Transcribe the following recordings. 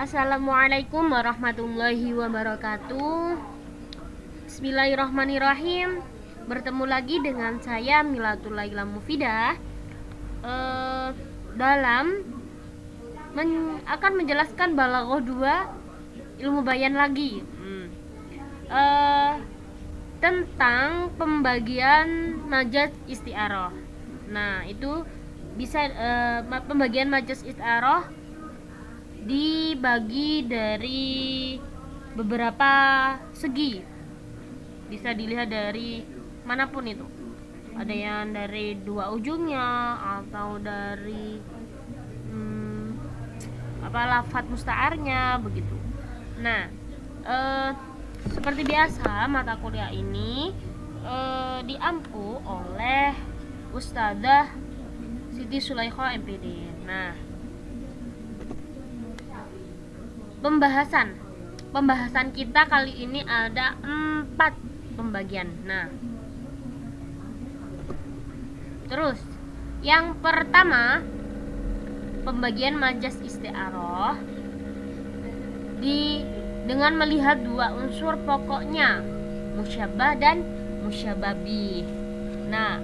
Assalamualaikum warahmatullahi wabarakatuh. Bismillahirrahmanirrahim. Bertemu lagi dengan saya Milatul Laila Mufidah dalam akan menjelaskan Balaghah 2 ilmu bayan lagi tentang pembagian majaz isti'arah. Nah, itu bisa pembagian majaz isti'arah dibagi dari beberapa segi, bisa dilihat dari manapun itu, ada yang dari dua ujungnya atau dari lafadz musta'arnya begitu. Nah, seperti biasa mata kuliah ini diampu oleh Ustadzah Siti Sulaikha MPD. Nah, Pembahasan kita kali ini ada 4 pembagian. Nah, terus yang pertama, pembagian majaz isti'arah dengan melihat dua unsur pokoknya, musyabbah dan musyababih. Nah,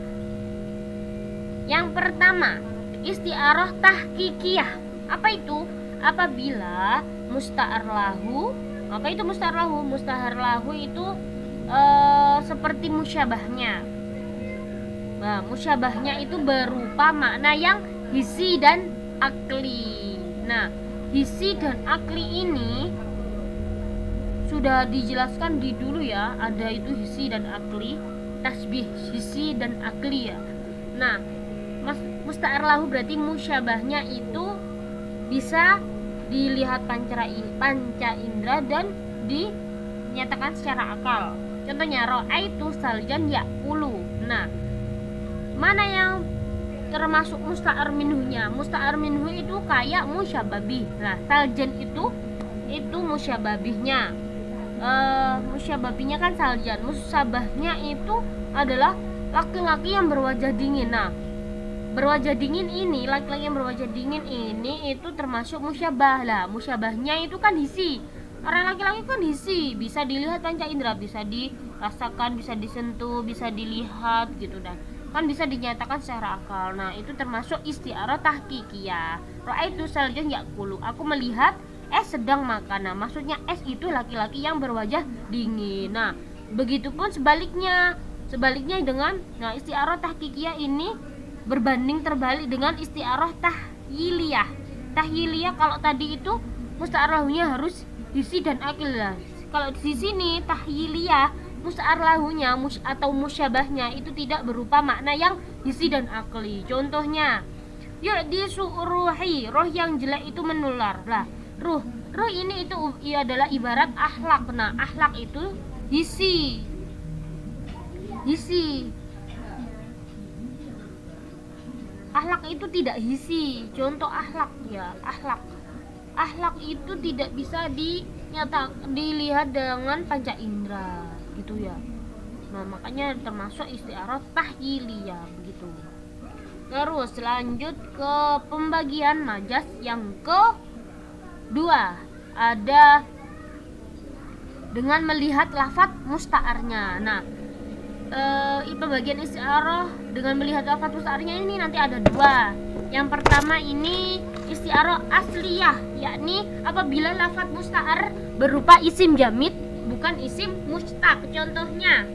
yang pertama, isti'arah tahqiqiyah. Apa itu? Apabila musta'ar lahu, apa itu musta'ar lahu? Musta'ar lahu itu seperti musyabahnya. Nah, musyabahnya itu berupa makna yang hissi dan akli. Nah, hissi dan akli ini sudah dijelaskan di dulu ya, ada itu hissi dan akli, tasbih hissi dan akli ya. Nah, musta'ar lahu berarti musyabahnya itu bisa dilihat panca indera dan dinyatakan secara akal. Contohnya ra'aitu saljan ya'kulu. Nah, mana yang termasuk musta'ar minhunya? Musta'ar minhu itu kayak musyababih. Nah, saljan itu musyababihnya. Musyababihnya kan saljan. Musyabahnya itu adalah laki-laki yang berwajah dingin. Nah, berwajah dingin ini, laki-laki yang berwajah dingin ini itu termasuk musyabah lah. Musyabahnya itu kan hisi. Orang laki-laki kan hisi, bisa dilihat panca indera, bisa dirasakan, bisa disentuh, bisa dilihat gitu, dan kan bisa dinyatakan secara akal. Nah, itu termasuk isti'arah tahqiqiyah. Ra'aitu saljan ya'kulu. Aku melihat es sedang makan. Nah, maksudnya es itu laki-laki yang berwajah dingin. Nah, begitupun sebaliknya dengan isti'arah tahqiqiyah ini berbanding terbalik dengan isti'arah tahyiliyah. Tahyiliyah kalau tadi itu musta'ar lahunya harus hisi dan akil. Kalau di sini tahyiliyah, musta'ar lahunya atau musyabahnya itu tidak berupa makna yang hisi dan akli. Contohnya, di ruhi, roh yang jelek itu menular. Lah, ruh ini itu adalah ibarat akhlak. Nah, akhlak itu hisi. Akhlak itu tidak hisi. Contoh akhlak ya, akhlak itu tidak bisa dilihat dengan panca indera gitu ya. Nah, makanya termasuk isti'arah tahyiliyah begitu. Terus lanjut ke pembagian majaz yang kedua, ada dengan melihat lafadz musta'arnya. Nah, pembagian isti'arah dengan melihat lafadz musta'arnya ini nanti ada 2. Yang pertama ini isti'arah asliyah, yakni apabila lafadz musta'ar berupa isim jamid bukan isim mustaq. Contohnya,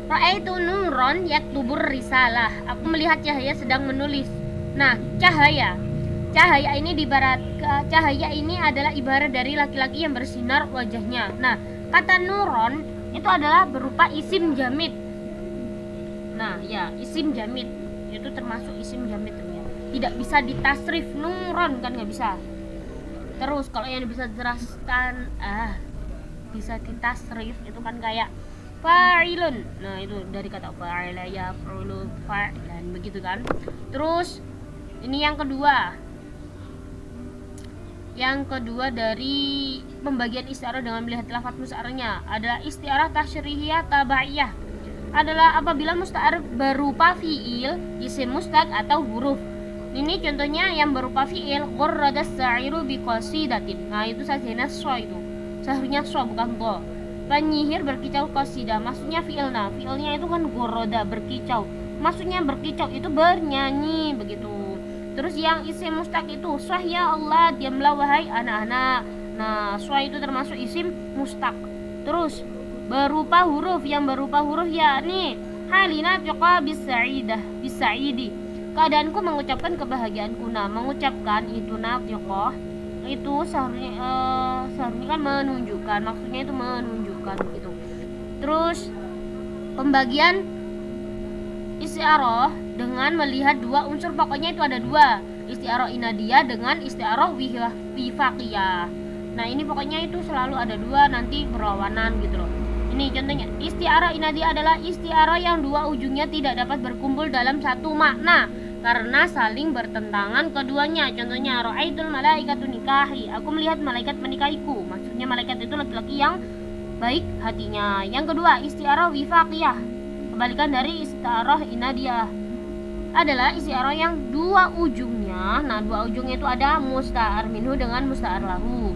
ra'aitu nuron yaktubur risalah. Aku melihat cahaya sedang menulis. Nah, cahaya ini cahaya ini adalah ibarat dari laki-laki yang bersinar wajahnya. Nah, kata nuron itu adalah berupa isim jamid. Nah, ya, isim jamid itu termasuk isim jamid ya. Tidak bisa ditasrif nuron, kan nggak bisa. Terus kalau yang bisa jelaskan bisa ditasrif itu kan kayak fa'ilun. Nah, itu dari kata fa'ila ya fa'ulu fa'ilan begitu kan. Terus ini yang kedua dari pembagian isti'arah dengan melihat lafadz musta'arnya adalah isti'arah tasyrihiyah tabaiyah. Adalah apabila musta'ar berupa fi'il, isim mustaq atau huruf. Ini contohnya yang berupa fiil, gharrada as-sa'iru biqasidatin. Nah, itu sajena so itu. Seharusnya so bukan go. Penyihir berkicau qasidah, maksudnya fiil. Nah, fiilnya itu kan gharrada, berkicau. Maksudnya berkicau itu bernyanyi begitu. Terus yang isim mustaq itu swah ya Allah, diamlah wahai anak-anak. Nah, swah itu termasuk isim mustaq. Terus berupa huruf, yang berupa huruf yakni halina tiqa bisaidi. Keadaanku mengucapkan kebahagiaanku. Nah, mengucapkan itu natiqah itu seharusnya kan menunjukkan, maksudnya itu menunjukkan gitu. Terus pembagian isti'arah dengan melihat dua unsur, pokoknya itu ada dua, isti'arah inadiyah dengan isti'arah wifaqiyah. Nah, ini pokoknya itu selalu ada dua, nanti berlawanan gitu loh. Ini contohnya, isti'arah inadiyah adalah isti'arah yang dua ujungnya tidak dapat berkumpul dalam satu makna karena saling bertentangan keduanya. Contohnya, ra'aitul malaikatu nikahi, aku melihat malaikat menikahiku. Maksudnya malaikat itu laki-laki yang baik hatinya. Yang kedua, isti'arah wifaqiyah, kebalikan dari isti'arah inadiyah, adalah isti'arah yang dua ujungnya. Nah, dua ujungnya itu ada musta'ar minhu dengan musta'ar lahu,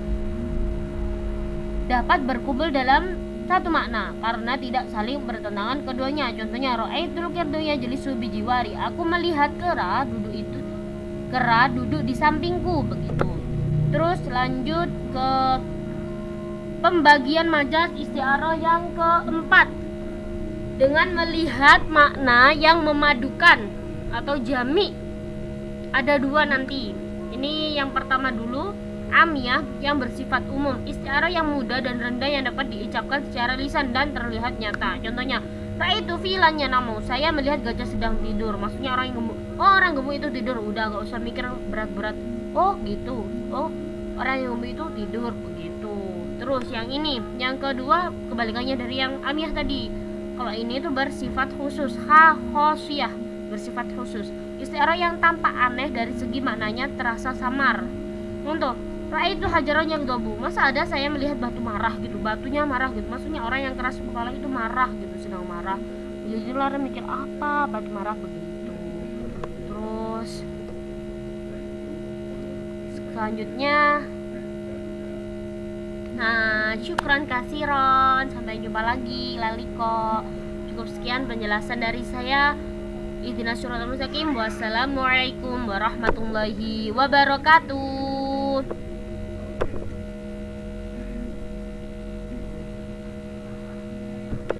dapat berkumpul dalam satu makna karena tidak saling bertentangan keduanya. Contohnya, ra'aitul qirdu yajlisu bijiwari, aku melihat kera duduk di sampingku begitu. Terus lanjut ke pembagian majaz isti'arah yang keempat, dengan melihat makna yang memadukan atau jami. Ada dua nanti. Ini yang pertama dulu, amiyah yang bersifat umum, isti'arah yang mudah dan rendah yang dapat diucapkan secara lisan dan terlihat nyata. Contohnya, ra'aitu filannya namu, saya melihat gajah sedang tidur. Maksudnya orang yang gemuk. Oh, orang gemuk itu tidur, udah gak usah mikir berat-berat. Oh gitu. Oh, orang yang gemuk itu tidur begitu. Terus yang ini, yang kedua kebalikannya dari yang amiyah tadi. Kalau ini itu bersifat khusus, khosiyah, bersifat khusus. Isti'arah yang tampak aneh dari segi maknanya terasa samar. Untuk ra'aitu hajaran yang gabu, masa ada saya melihat batu marah gitu, batunya marah gitu. Maksudnya orang yang keras kepala itu marah gitu, sedang marah. Jadi orang mikir apa batu marah begitu. Terus selanjutnya, nah, syukran kasiron, sampai jumpa lagi laliko. Cukup sekian penjelasan dari saya. Ihdinas siratal mustaqim. Wassalamualaikum warahmatullahi wabarakatuh.